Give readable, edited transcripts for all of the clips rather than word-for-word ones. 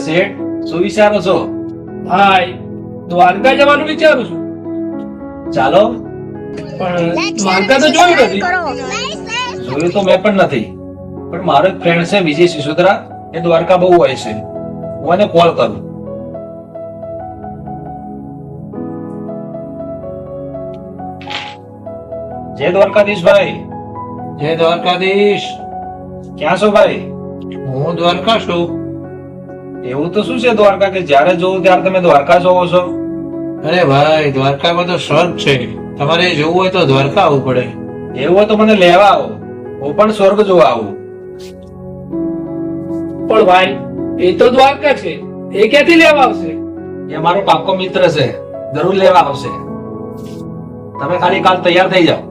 શેઠ, શું વિચારો છો? ભાઈ દ્વારકા જવાનું વિચારું છું, ચાલો. પણ દ્વારકા તો જોયું નથી. જોયું તો મેં પણ નથી, પણ મારો એક ફ્રેન્ડ છે વિજય સિસોદરા, એ દ્વારકા બહુ હોય છે. હું એને કોલ કરું. જય દ્વારકાધીશ ભાઈ. જય દ્વારકાધીશ. ક્યાં છો ભાઈ? હું દ્વારકા છું. એવું તો શું છે દ્વારકા કે જ્યારે જોવું ત્યારે તમે દ્વારકા જોવો છો? અરે ભાઈ, દ્વારકામાં તો સ્વર્ગ છે. તમારે જોવું હોય તો દ્વારકા આવવું પડે. એવું હોય તો મને લેવા આવો, હું પણ સ્વર્ગ જોવા આવું. પણ ભાઈ એ તો દ્વારકા છે, એ ક્યાંથી લેવા આવશે? એ મારો પાક્કો મિત્ર છે, જરૂર લેવા આવશે. તમે ખાલી કાલ તૈયાર થઈ જાઓ.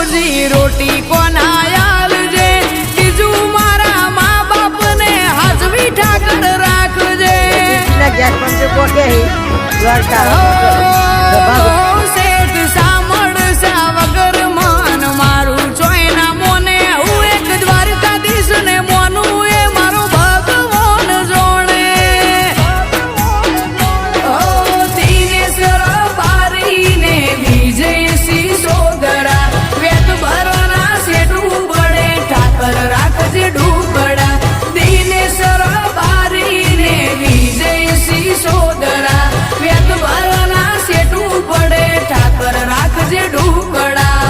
રોજી રોટી કોનાયાલ છે બીજું મારા મા બાપ ને હાજવી ઠાકર રાખજે શેઠ સાંભળશા વગર મન મારું ચોયના મોને હું એક દ્વારકાધીશ ને મોનું એ મારો ભગવાન જોણે દિનેશ્વર બારીને વિજય સિસોદરા વેદ ભરના શેઠું બળે ઠાકર રાખજે ડૂબડા દિનેશ્વર બારીને વિજય સિસોદરા વેદ ભરના શેઠું પડે ઠાકર રાખજે ઢુકડા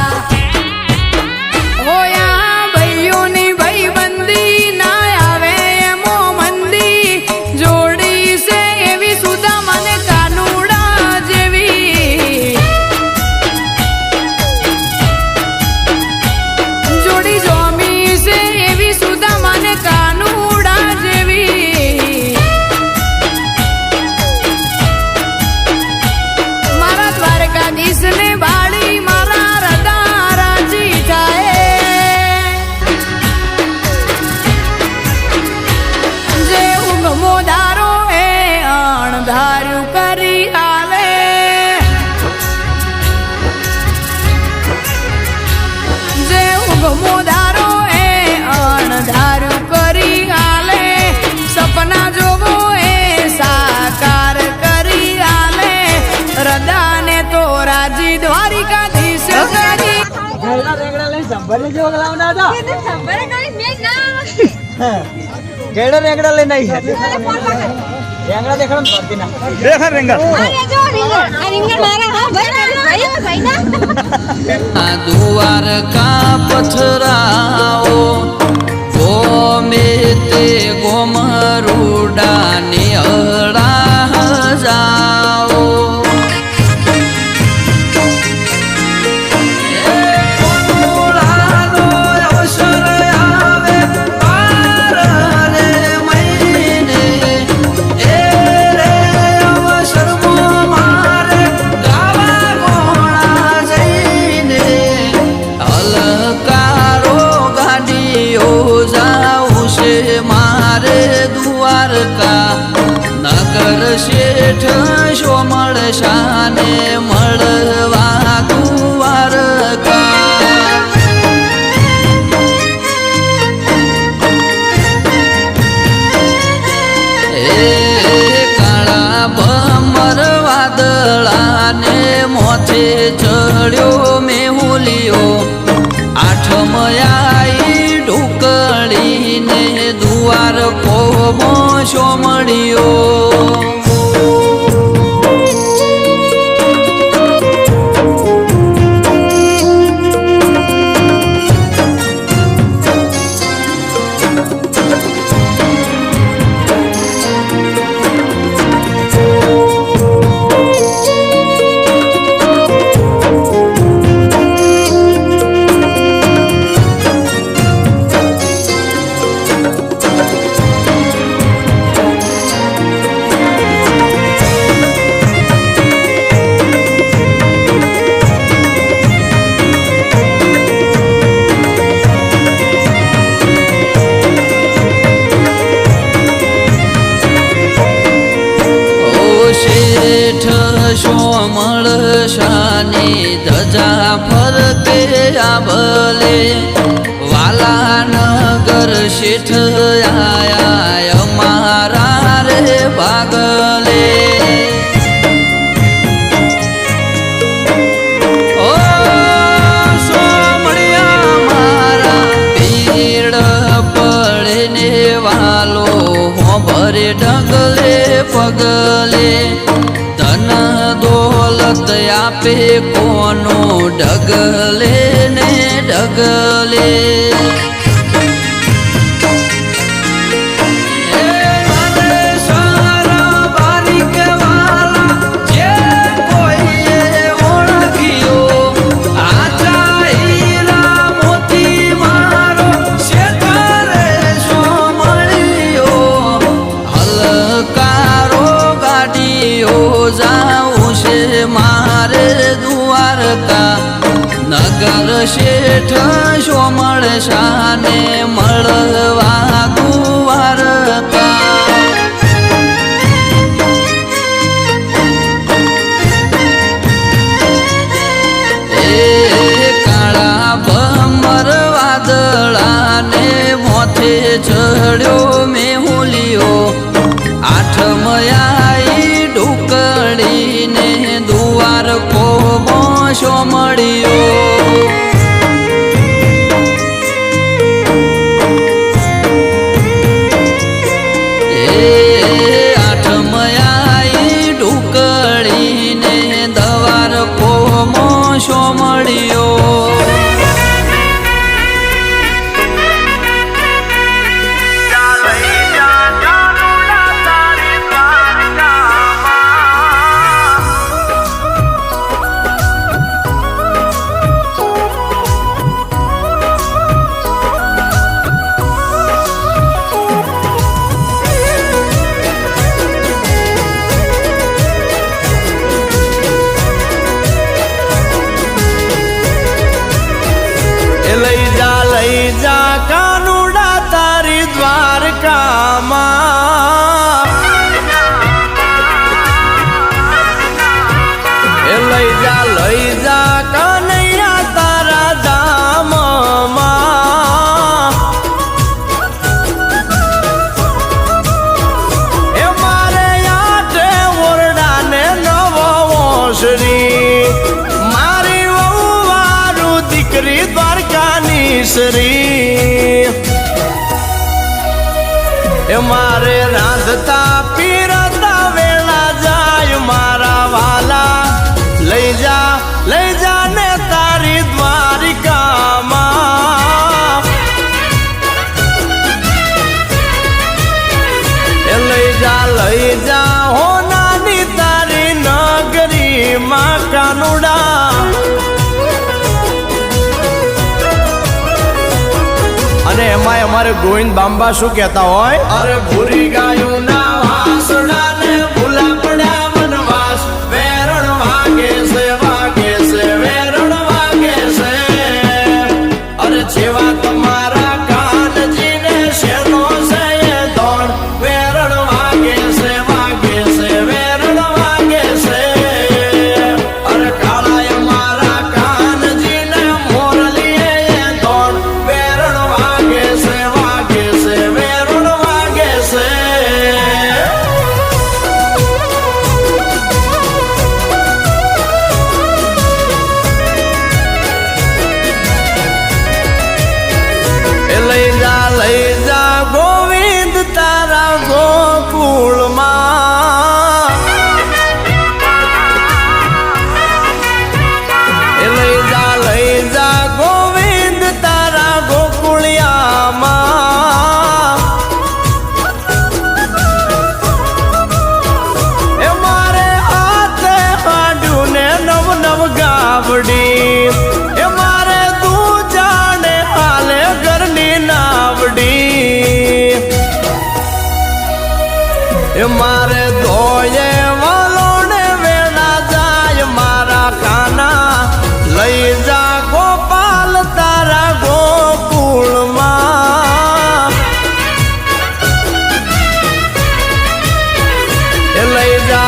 હોયા ભાઈઓની ભાઈબંધી ના આવે એમો મંદી જોડી છે એવી સુધા મને કાનુડા જેવી જોડી જોમી છે એવી સુધા મને કાનુડા જેવી મારા દ્વારકાધીશ ને બાળી મારા હૃદય રાજી થાય જે ઊંઘમો ધારો એ અણધાર્યું કરી આલે જે ઊંઘમો ધારો એ અણધાર્યું કરી આલે સપના જોવો એ સાકાર કરી આલે હૃદયને તો રાજી દ્વારિકાધીશ કરી ગેડો રેંગડા લઈને આવી રેંગડા દેખાડો પડતી ના દેખા રેંગડા દ્વારકા પથરાઓ ગોમે તે ગોમરુડા નિહળા જાઓ નગર શેઠ શોમળ શાને મળવા દ્વારકા એ કાળા ભમર વાદળાને મોથે ચડ્યો મેહુલિયો આઠમયાઈ ઢુકડીને દુવાર કોમો શોમળિયો શોમળ શાની ધજા ફરકે આભલે વાલાનગર શેઠ આયા અમારા રે ભાગલે ઓ સોમળિયા મારા પીડ પડે ને વાલો હોભરે ઢગલે પગલે ધન દોલત આપે કોનો ઢગલે ને ઢગલે નગર શેઠ સોમળ શાને મળવા દ્વારકા કાળા ભમર વાદળાને મોથે ચડ્યો મેહુલિયો આઠમયાઈ ઢુકડીને દુવાર કોબો સોમળિયો આઠમયાઈ ઢુકડીને દવાર કોમો સોમળિયો લઈ જા કાનુડા તારી દ્વારકામાં લઈ જા કનૈયા તારા ધામમાં એ મારે આઠે ઓરડાને નવો ઓસરી મારી વહુવારું દીકરી દ્વારકાની શ્રી એ મારે રાંધતા પીરતા વેળા જાય મારા વાલા લઈ જા ને તારી દ્વારિકામાં એ લઈ જા હો નાની તારી નગરીમાં કાનુડા અને એમાં અમારે ગોવિંદ બાંબા શું કહેતા હોય અરે ભૂરી ગાયું ના વાસડા ને ભૂલા પડ્યા વનવાસ વેરણ વાગે છે વેરણ વાગે છે અરે જેવા તમારા કાનજીને શેનો છે એ દોડ વેરણ વાગે છે વેરણ વાગે છે અરે કાળા અમારા કાનજીને મોરલીએ એ દોડ વેરણ વાગે છે વેરણ વાગે છે લઈ જા ગોવિંદ તારા ગોકુળમાં લઈ જા ગોવિંદ તારા ગોકુળિયામાં એ મારે હાથે હાડ્યું ને નવ ગાવડી એ મારે તું જાણે હાલે ઘરની નાવડી એ મારે ધોયે વાલોને વેળા જાય મારા કાના લઈ જા ગોપાલ તારા ગોકુળમાં એ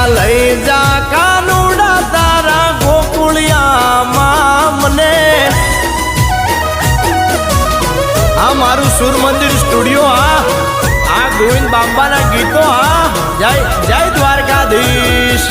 લઈ જા કાનુડા તારા ગોકુળિયામાં મને આ મારું સુર મંદિર સ્ટુડિયો આ ગોવિંદ બાંબાના ગીતો જય દ્વારકાધીશ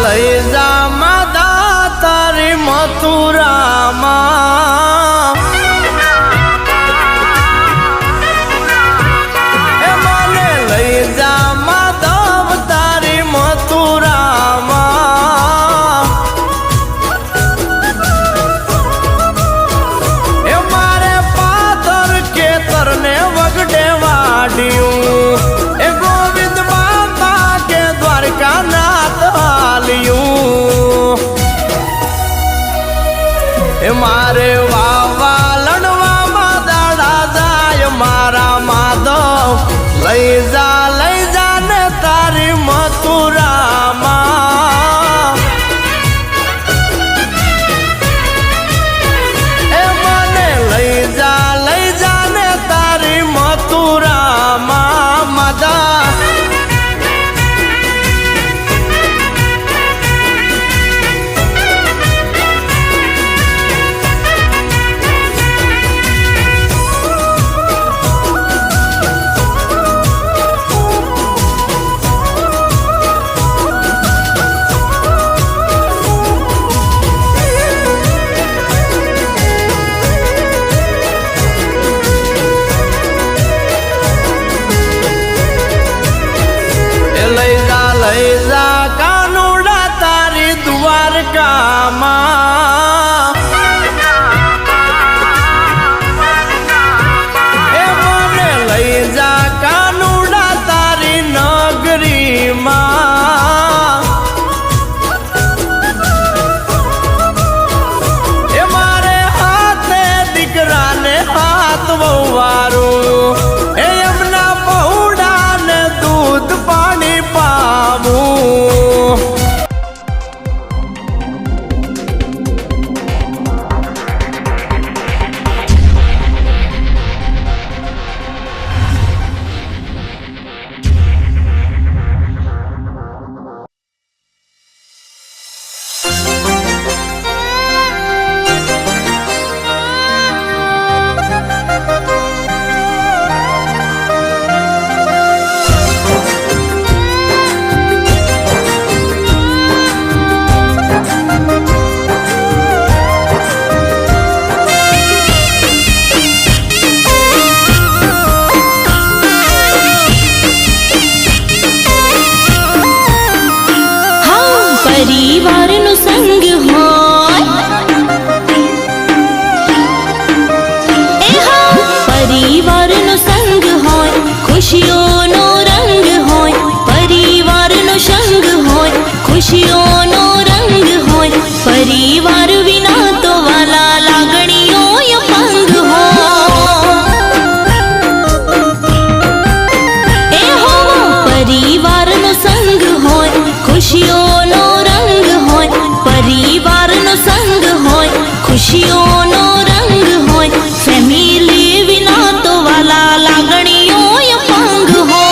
લઈ જા માતા તારી મથુરામાં એ મને લઈ જા માધવ તારી મથુરામાં એ મારે પાદર કેતર ને વગડે વાડ્યું એ ગોવિંદ બાબા કે સંગ હોય એ હા પરિવારનો સંગ હોય ખુશીઓનો રંગ હોય પરિવારનો સંગ હોય ખુશીઓનો રંગ હોય પરિવાર વિના તો વાલા લાગણીઓ અપંગ હોય એ હો પરિવારનો સંગ હોય ખુશીઓનો રંગ હોય પરિવારનો સંગ હોય ખુશીઓનો રંગ હોય ફેમિલી વિના તો વાલા લાગણીઓ અપંગ હોય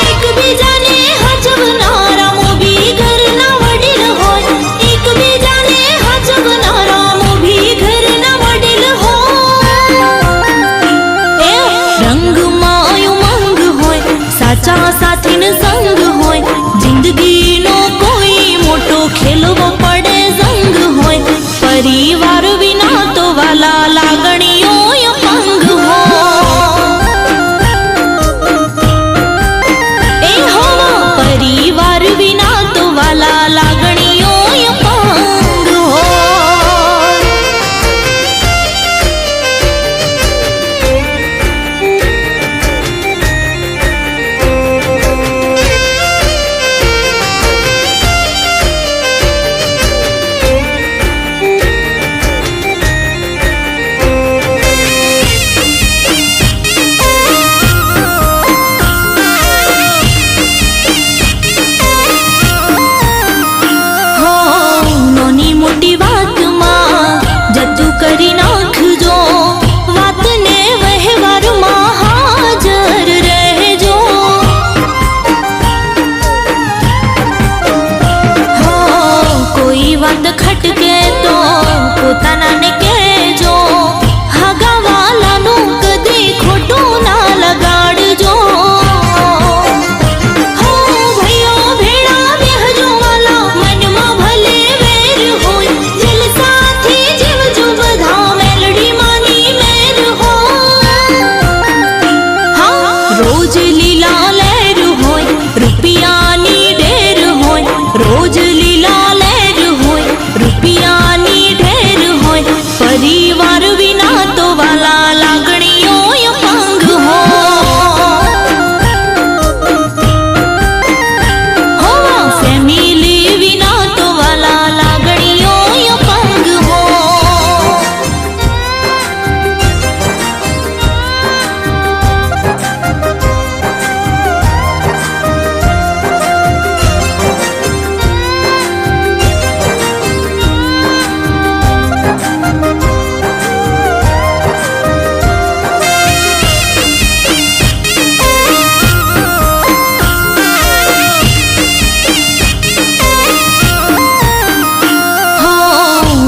એકબીજાને હચવનારા મોભી ઘરના વડીલ હોય એકબીજાને હચવનારા મોભી ઘરના વડીલ હોય એ રંગમાં ઉમંગ હોય સાચા સાથીનો સંગ હોય જિંદગીનો કોઈ મોટો ખેલવો પડે સંગ હોય પરિવાર વિના તો વાલા લાગણીઓ અપંગ હોય એ હો પરિવાર વિના તો વાલા લાગણીઓ અપંગ હોય નાની મોટી વાતમાં જતું કરી નાખજો વાતને વહેવારમાં હાજર રહેજો કોઈ વાત ખટકે તો પોતાનાને કહેજો હગાવાલાનું કદી ખોટું ના લગાડજો ભાઈઓ ભેળા બેહજો વાલા મનમાં ભલે વેર હોય જલસાથી જીવજો બધા મેલડી માની મેર હોય રોજ લીલા લહેર હોય રૂપિયાની ઢેર હોય રોજ લીલા લહેર હોય રૂપિયાની ઢેર હોય પરિવાર વિના તો વાલા લાગણીઓ અપંગ હોય ફેમિલી વિના તો વાલા લાગણીઓ અપંગ હોય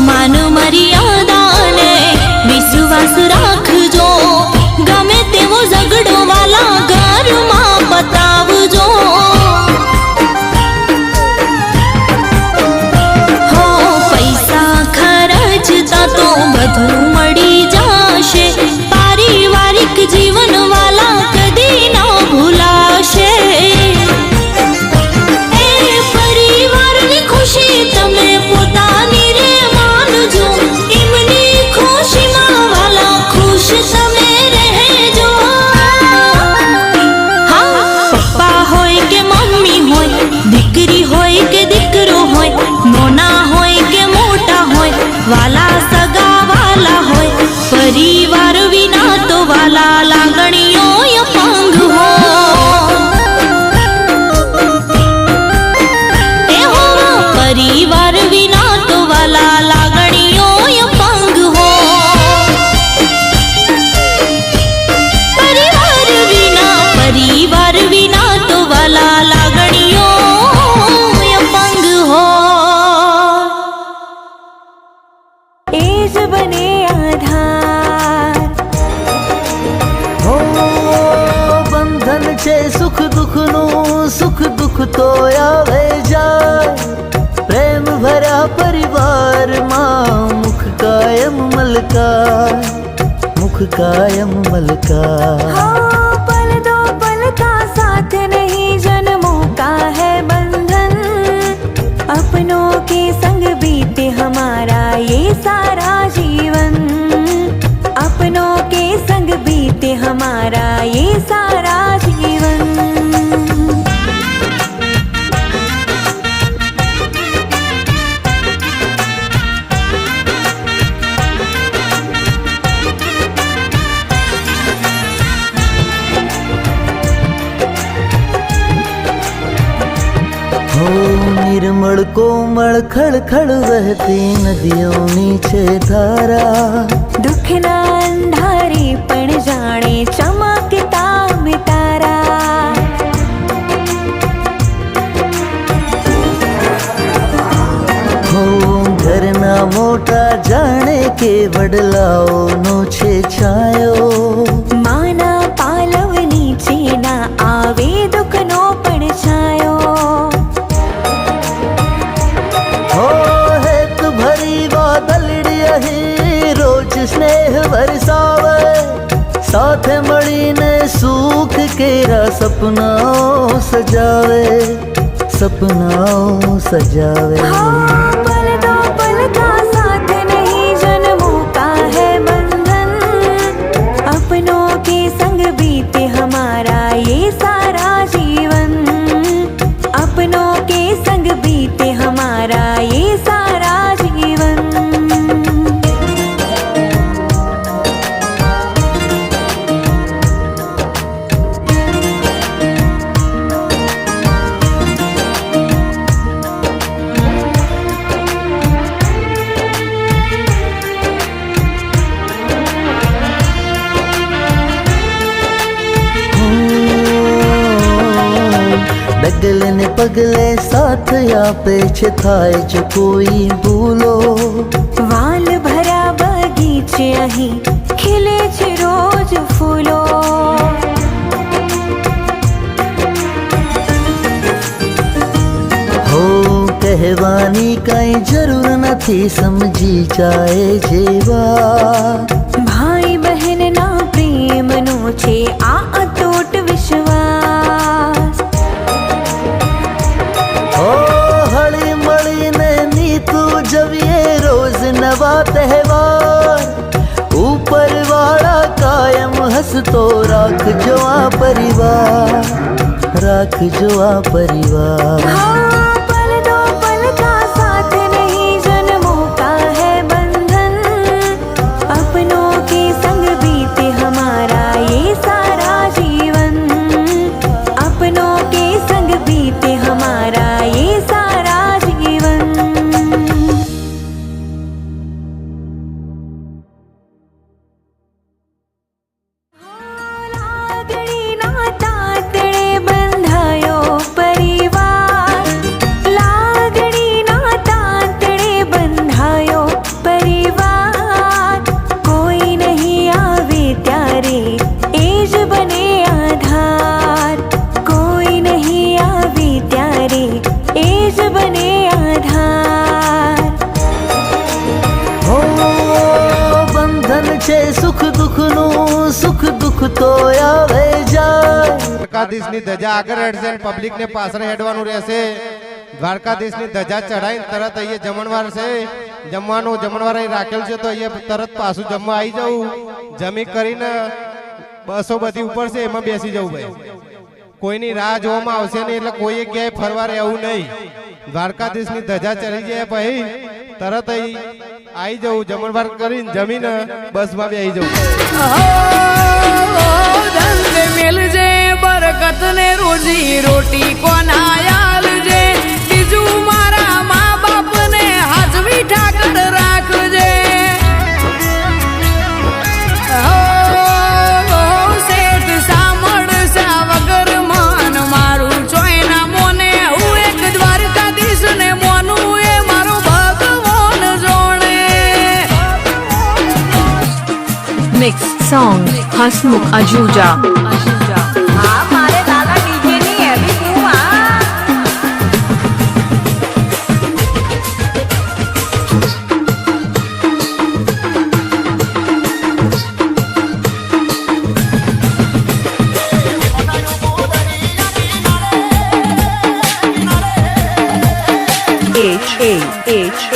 માન મર્યાદાને વિશ્વાસ રાખજો ગમે તેવો ઝઘડો વાલા ઘરમાં બતાવજો પૈસા ખર્ચતા તો બધું મળી જશે પારિવારિક જીવન વાલા કદી ના ભૂલાશે એ પરિવારની ખુશી તમે પોતાની રે માનજો એમની ખુશીમાં વાલા ખુશ તમે રહેજો પપ્પા હોય કે મમ્મી હોય દીકરી હોય કે દીકરો હોય નાના હોય કે મોટા હોય વાલા સગા વાલા હોય પરિવાર વિના તો વાલા લાગણીઓ અપંગ હોય એ હો પરિવાર વિના તો વાલા લાગણીઓ અપંગ હોય પરિવાર વિના તો વાલા લાગણીઓ અપંગ હોય એ જ બને આધાર હો બંધન છે સુખ દુઃખનું સુખ દુઃખ તો આવે જાય પ્રેમ ભર્યા પરિવારમાં મુખ કાયમ મલકા हाँ पल दो पल का साथ नहीं जन्म बीते हमारा ये सारा जीवन। हो निर्मल कोमल खड़खड़ बहती नदियों नीचे धारा, दुख ना अंधारे पण जाने चमकता तारा। हो घरना मोटा जाने के वडलाओ नो छे छायो, माना पालव नीचे ना आवे दुख नो पण छायो। हो हेत भरी वादलड़ी अही रोज स्नेह बरसावे, साथ मळीने सुख केरा सपनाओ सजावे, सपनाओ सजावे। हाँ, पल दो पल का साथ नहीं जन्मों का है बंधन, अपनों के संग बीते हमारा ये सारा जीवन। अपनों के संग बीते हमारा ये सारा जीवन। डगले ने पगले साथ आपे छे थाय जो कोई भूलो, वाल भरा बगीचे अही खिले छे रोज फूलो। हो कहवानी कई जरूर नथी समझी जाए जेवा, भाई बहन ना प्रेम नो छे आ अतूट विश्वास। हो हળી મળીને નીતુ જવીએ રોજ નવા તહેવાર, ઉપર વાળા કાયમ હસતો રાખજો આ પરિવાર, રાખજો આ પરિવાર। हाँ, पल दो पल का साथ नहीं जन्मों का है बंधन, अपनों के संग बीते हमारा ये सारा जीवन। अपनों के संग बीते हमारा ये सारा जीवन। लागड़ी ना तातड़े बंधायो परिवार, लागड़ी ना तातड़े बंधायो परिवार। कोई नहीं आवे त्यारे एज बने आधार, कोई नहीं आवे त्यारे एज बने आधार। हो બંધન છે સુખ દુઃખનું, સુખ દુઃખ તો આવે જાય। દ્વારકાધીશની ધજા આગળ હેડશે અને પબ્લિકને પાછળ હેડવાનું રહેશે। દ્વારકાધીશની ધજા ચડાઈને તરત અહીંયા જમણવાર છે, જમવાનું જમણવાર અહીં રાખેલ છે, તો અહીંયા તરત પાછું જમવા આવી જવું, જમી કરીને બસો બધી ઉપર છે એમાં બેસી જવું ભાઈ। કોઈની રાહ જોવામાં આવશે નહીં, એટલે કોઈએ ક્યાંય ફરવા રહેવું નહીં। દ્વારકાધીશની ધજા ચડી જાય ભાઈ તરત અહીં आई जाऊ, जमणवार करीन जमीन बस में भी आई जाऊ। धन मिल जे बरकत ने रोजी रोटी को नायाल जे, बीजू मारा माँ बाप ने हाजवी ठाकर राख जे। सेठ सामड़ सा वगर मान मारू चोयना मोने, हूँ एक द्वारकाधीश ने मोनू ए मारो भगवान जोड़े। मिक्स सॉन्ग हसमुख अजूजा। हाँ, मारे दादा डीजे नहीं है अभी तू आ। H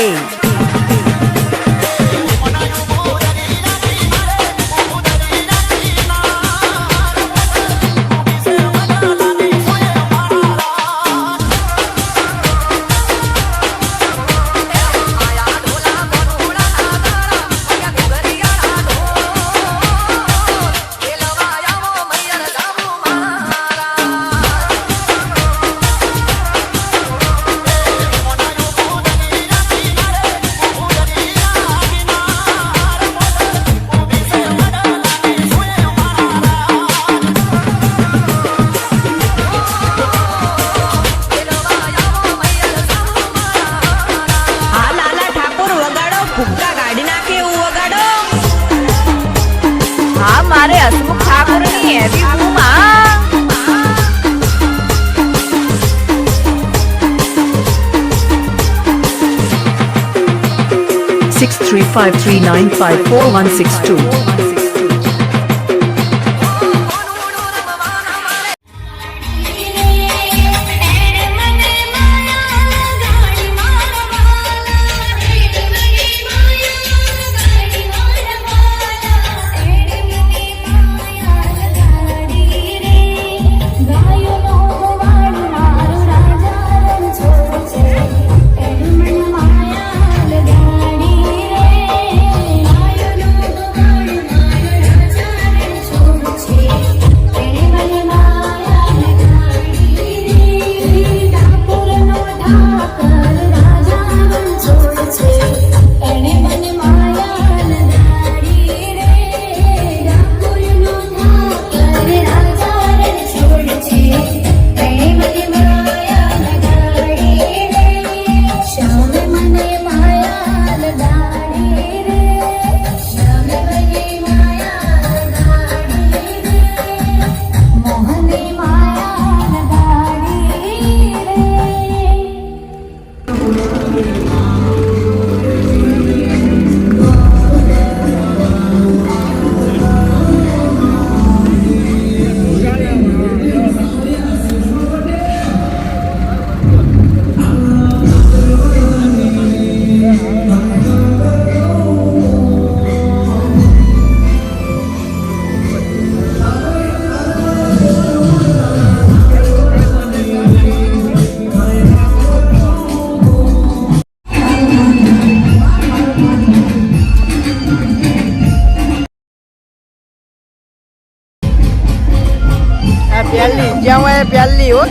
હા મારે હસમુખ ઠાકોરની એવી બૂમા 6353954162. પ્યાલી હો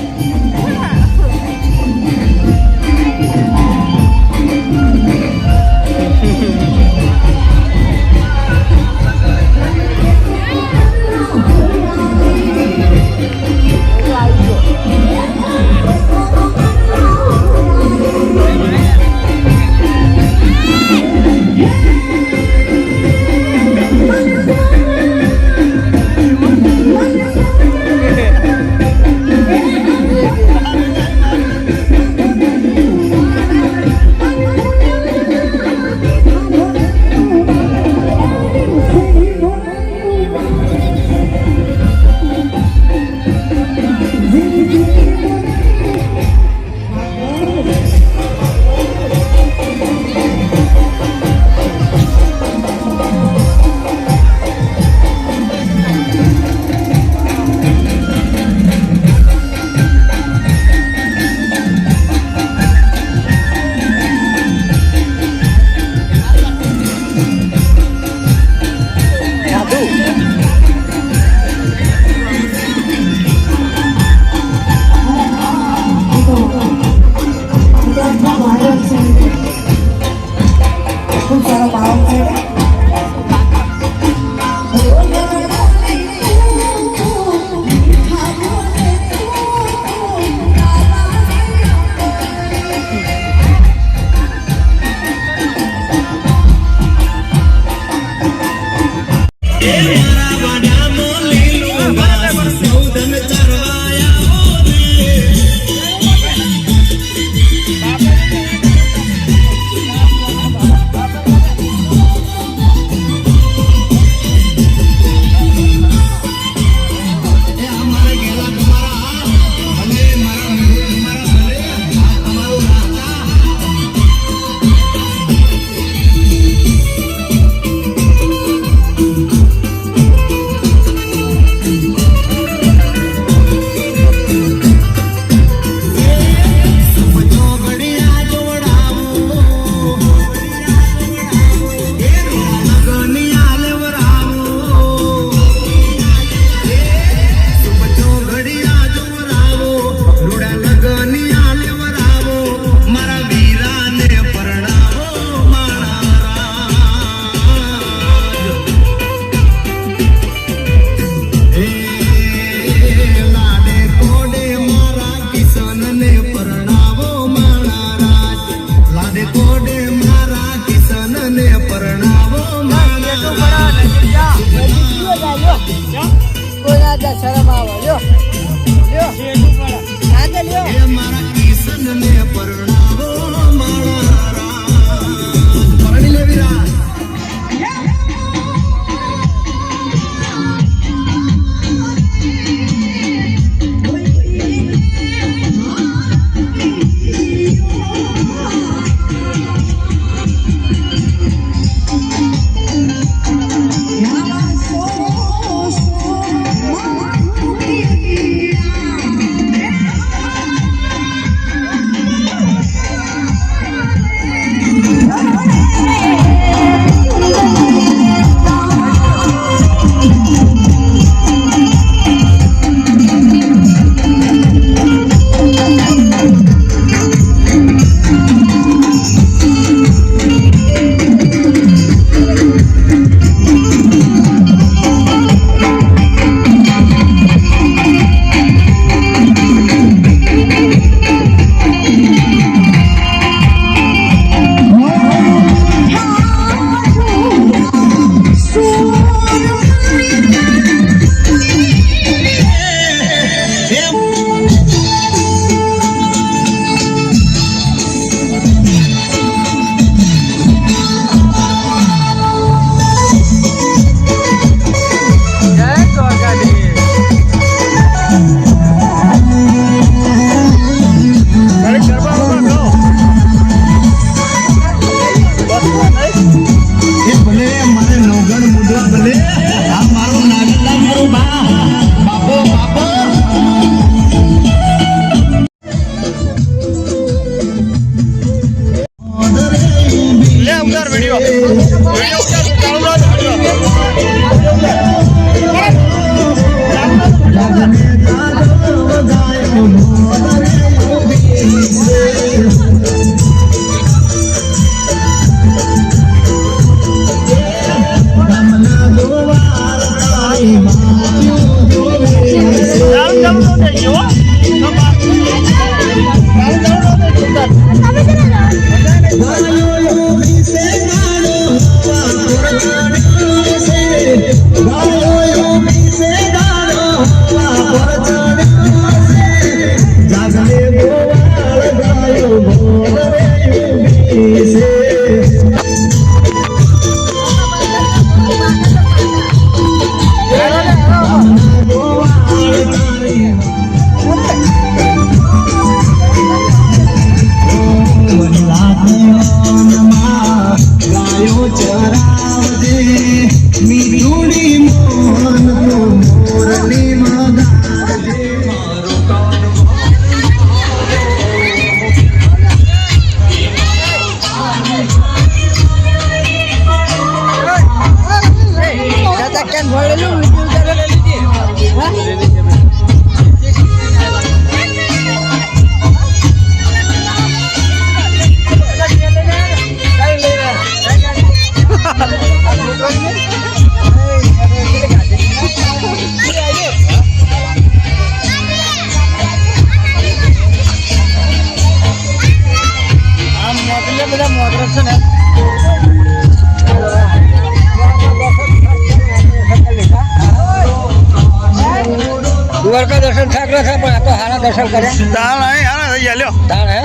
દ્વારકા દર્શન ઠાકરા થાય પણ આ તો હારા દર્શન કર્યા તાણ હે હારા થઈ ગયા લ્યો તાણ હે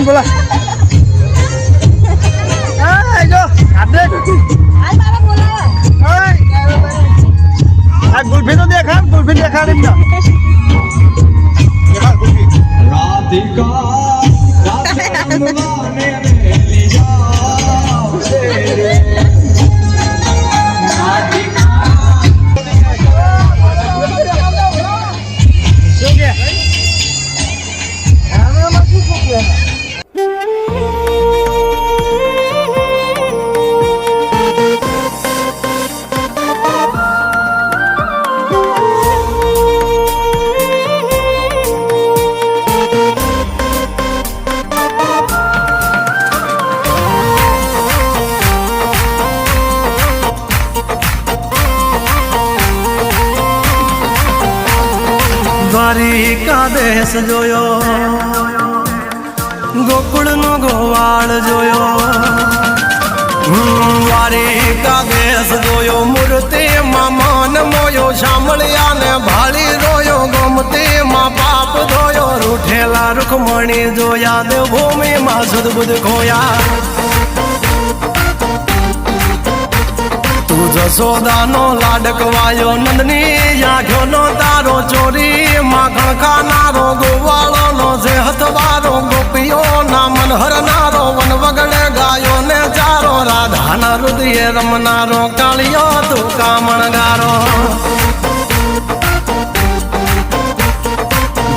બોલા ગુલ્ફી તો દેખાડ ગુલ્ફી દેખાડ દ્વારિકા દેશ જોયો ગોકુળનો ગોવાળ જોયો દ્વારિકા દેશ જોયો મૂર્તિમાં મન મોયો સાંભળ્યા ને ભાળી રોયો ગમતીમાં પાપ ધોયો રૂઠેલા રૂખમણી જોયા દેવભૂમિમાં સદબુદ્ધ ખોયા જસોદાનો લાડકવાયો નંદની આંખોનો તારો ચોરી માખણ ખાનારો ગોવાળોનો જે હથવારો ગોપીઓના મન હરનારો વન વગડે ગાયો ને ચારો રાધાના હૃદયે રમનારો કાળિયો તું કામણગારો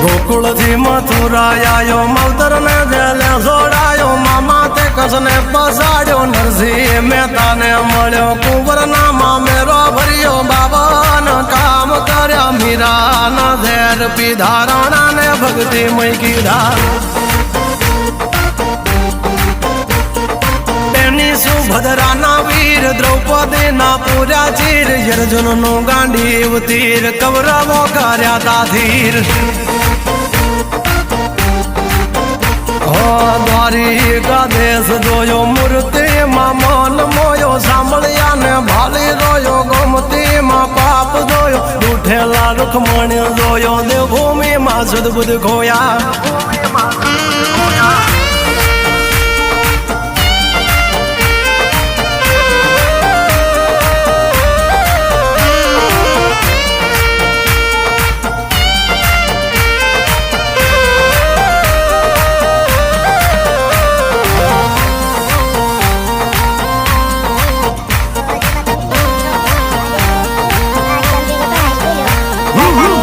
ગોકુળથી મથુરા આયો માવતર ને જેલે જોડાયો મામા તે કસને પસાડ્યો નરસિંહ મહેતાને મળ્યો કુંવરના મામેરો ભર્યો બાબન કામ કર્યા મીરાના ઝેર પીધા રાણાને ભક્તિ મય કીધા એની સુભદ્રાના વીર વીર દ્રૌપદી ના પૂરા ચીર અર્જુન નું ગાંડીવ તીર કૌરવો કર્યા તા ધીર દ્વારિકા દેશ જોયો મૂર્તિ માં મન મોયો સાંભળ્યા ને ભાલી રોયો ગોમતી માં પાપ જોયો ઉઠેલા રૂખમણ જોયો દેવભૂમિ માં સદબુદ્ધ ખોયા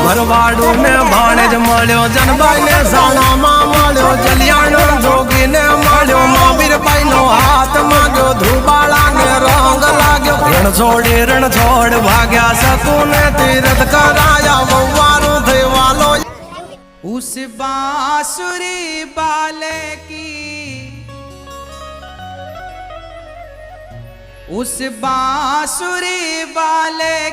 ભરવાડું ને ભાણે જ મળ્યો જનબાઈ ને સાણા માં મળ્યો જલિયાણો જોગી ને મળ્યો મહાવીરભાઈ નો હાથ માંગ્યો ધ્રુબાળા ને રંગ લાગ્યો રણ છોડી રણ છોડ ભાગ્યા શકું ને તીર્થ કરાયા વવારું થઈ વાલો उस बांसुरी बाले की उस बांसुरी बाले